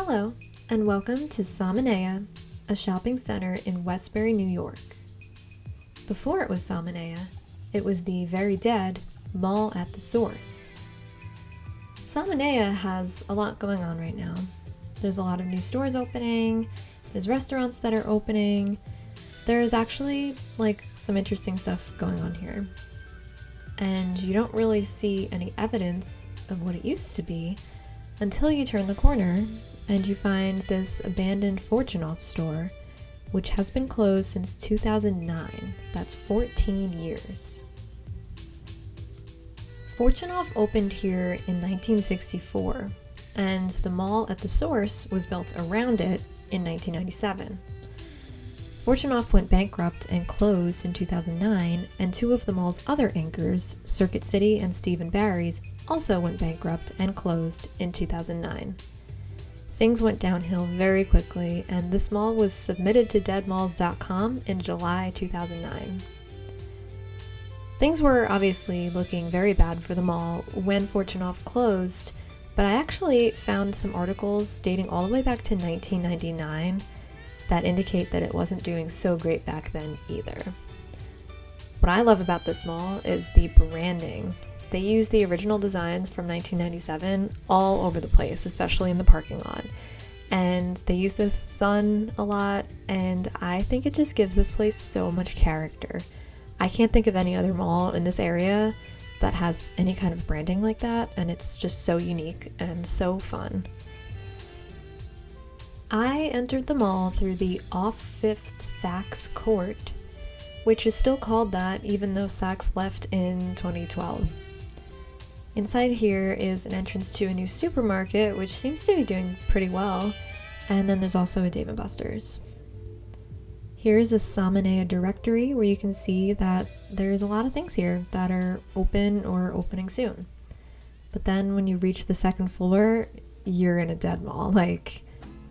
Hello, and welcome to Salmonea, a shopping center in Westbury, New York. Before it was Salmonea, it was the very dead Mall at the Source. Salmonea has a lot going on right now. There's a lot of new stores opening, there's restaurants that are opening. There's actually some interesting stuff going on here. And you don't really see any evidence of what it used to be until you turn the corner and you find this abandoned Fortunoff store, which has been closed since 2009. That's 14 years. Fortunoff opened here in 1964, and the mall at the Source was built around it in 1997. Fortunoff went bankrupt and closed in 2009, and two of the mall's other anchors, Circuit City and Steve & Barry's, also went bankrupt and closed in 2009. Things went downhill very quickly, and this mall was submitted to deadmalls.com in July 2009. Things were obviously looking very bad for the mall when Fortunoff closed, but I actually found some articles dating all the way back to 1999 that indicate that it wasn't doing so great back then either. What I love about this mall is the branding. They use the original designs from 1997 all over the place, especially in the parking lot. And they use this sun a lot, and I think it just gives this place so much character. I can't think of any other mall in this area that has any kind of branding like that, and it's just so unique and so fun. I entered the mall through the off Fifth Saks Court, which is still called that even though Saks left in 2012. Inside here is an entrance to a new supermarket, which seems to be doing pretty well, and then there's also a Dave & Buster's. Here's a Salmonea directory where you can see that there's a lot of things here that are open or opening soon. But then when you reach the second floor, you're in a dead mall,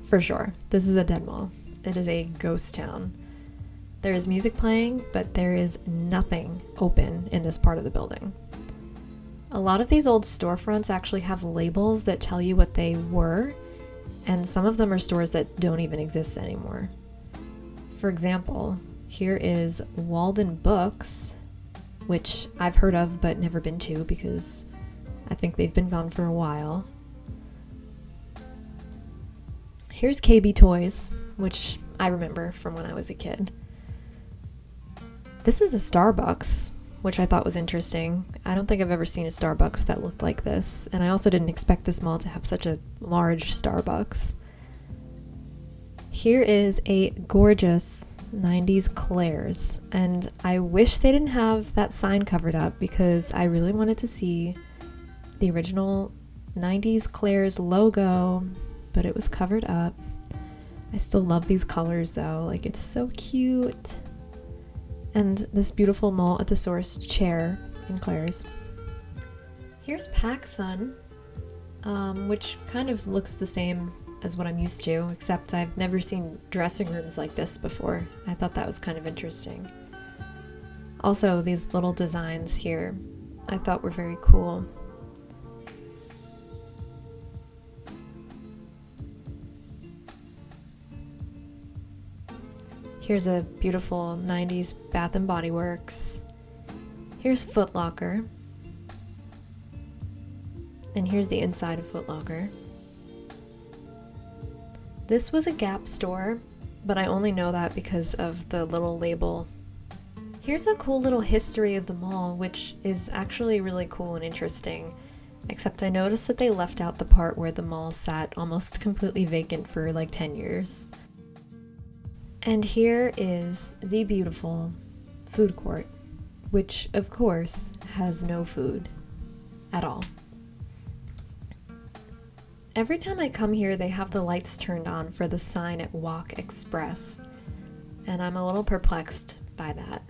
for sure. This is a dead mall. It is a ghost town. There is music playing, but there is nothing open in this part of the building. A lot of these old storefronts actually have labels that tell you what they were, and some of them are stores that don't even exist anymore. For example, here is Walden Books, which I've heard of but never been to because I think they've been gone for a while. Here's KB Toys, which I remember from when I was a kid. This is a Starbucks, which I thought was interesting. I don't think I've ever seen a Starbucks that looked like this, and I also didn't expect this mall to have such a large Starbucks. Here is a gorgeous 90s Claire's, and I wish they didn't have that sign covered up because I really wanted to see the original 90s Claire's logo, but it was covered up. I still love these colors though, it's so cute. And this beautiful Mall at the Source chair in Claire's. Here's PacSun, which kind of looks the same as what I'm used to, except I've never seen dressing rooms like this before. I thought that was kind of interesting. Also, these little designs here I thought were very cool. Here's a beautiful 90s Bath & Body Works. Here's Foot Locker. And here's the inside of Foot Locker. This was a Gap store, but I only know that because of the little label. Here's a cool little history of the mall, which is actually really cool and interesting, except I noticed that they left out the part where the mall sat almost completely vacant for 10 years. And here is the beautiful food court, which of course has no food at all. Every time I come here, they have the lights turned on for the sign at Walk Express, and I'm a little perplexed by that.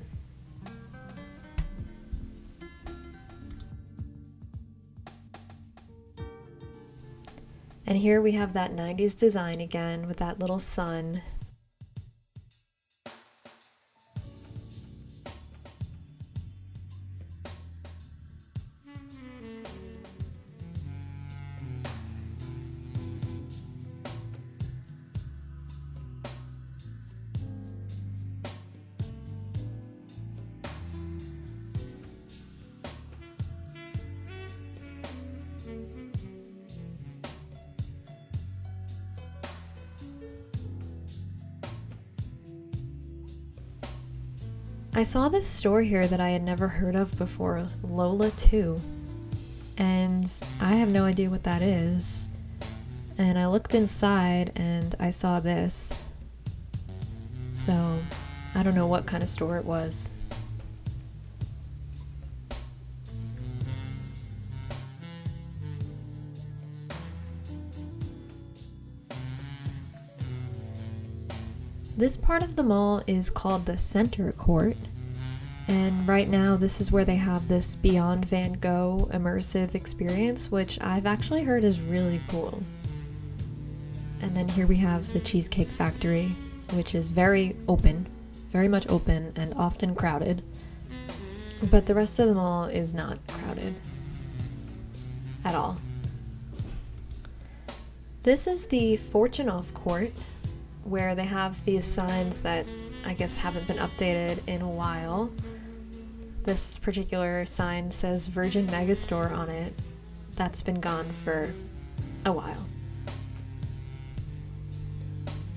And here we have that 90s design again with that little sun. I saw this store here that I had never heard of before, Lola 2, and I have no idea what that is. And I looked inside and I saw this. So, I don't know what kind of store it was. This part of the mall is called the Center Court, and right now this is where they have this Beyond Van Gogh immersive experience, which I've actually heard is really cool. And then here we have the Cheesecake Factory, which is very much open and often crowded, but the rest of the mall is not crowded at all. This is the Fortunoff Court, where they have these signs that I guess haven't been updated in a while. This particular sign says Virgin Megastore on it. That's been gone for a while.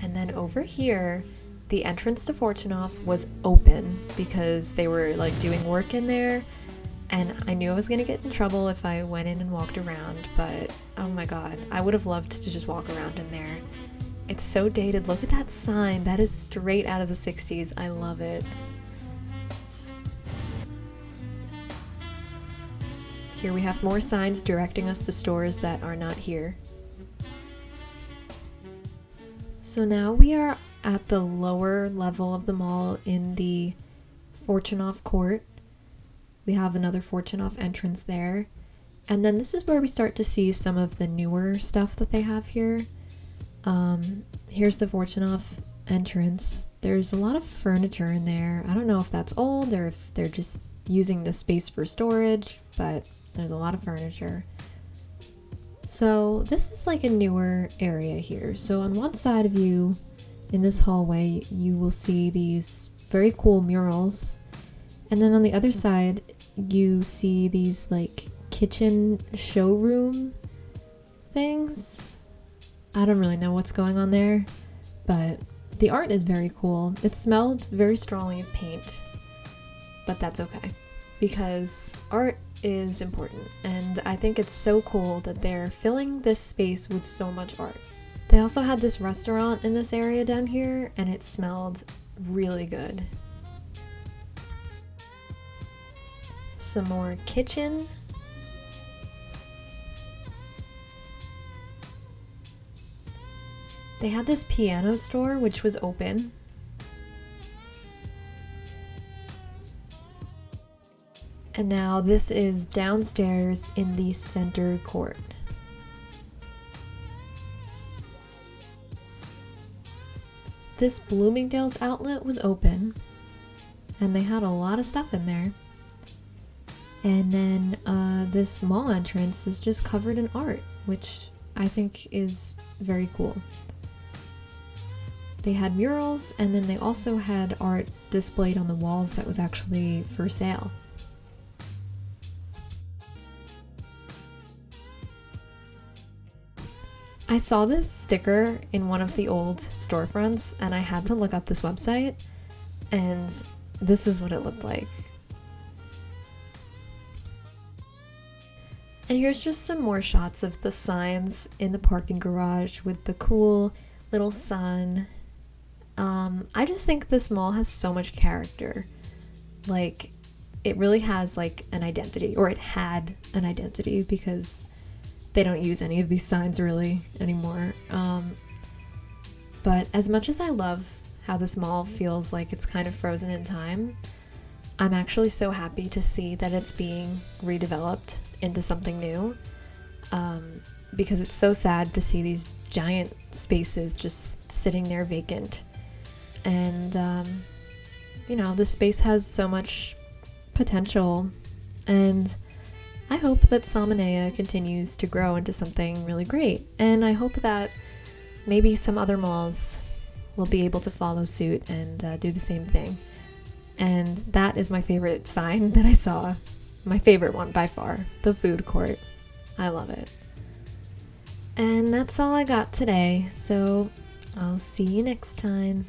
And then over here, the entrance to Fortunoff was open because they were like doing work in there, and I knew I was gonna get in trouble if I went in and walked around, but oh my god, I would have loved to just walk around in there. It's so dated. Look at that sign. That is straight out of the 60s. I love it. Here we have more signs directing us to stores that are not here. So now we are at the lower level of the mall in the Fortunoff Court. We have another Fortunoff entrance there. And then this is where we start to see some of the newer stuff that they have here. Here's the Fortunoff entrance. There's a lot of furniture in there. I don't know if that's old or if they're just using the space for storage, but there's a lot of furniture. So this is like a newer area here. So on one side of you, in this hallway, you will see these very cool murals. And then on the other side, you see these like kitchen showroom things. I don't really know what's going on there, but the art is very cool. It smelled very strongly of paint, but that's okay because art is important, and I think it's so cool that they're filling this space with so much art. They also had this restaurant in this area down here, and it smelled really good. Some more kitchen. They had this piano store which was open. And now this is downstairs in the Center Court. This Bloomingdale's outlet was open, and they had a lot of stuff in there. And then this mall entrance is just covered in art, which I think is very cool. They had murals, and then they also had art displayed on the walls that was actually for sale. I saw this sticker in one of the old storefronts, and I had to look up this website, and this is what it looked like. And here's just some more shots of the signs in the parking garage with the cool little sun. I just think this mall has so much character. Like, it really has like an identity, or it had an identity, because they don't use any of these signs really anymore. But as much as I love how this mall feels like it's kind of frozen in time, I'm actually so happy to see that it's being redeveloped into something new, because it's so sad to see these giant spaces just sitting there vacant. And you know, this space has so much potential, and I hope that Salmonea continues to grow into something really great, and I hope that maybe some other malls will be able to follow suit and do the same thing. And that is my favorite sign that I saw. My favorite one by far, the food court. I love it. And that's all I got today, so I'll see you next time.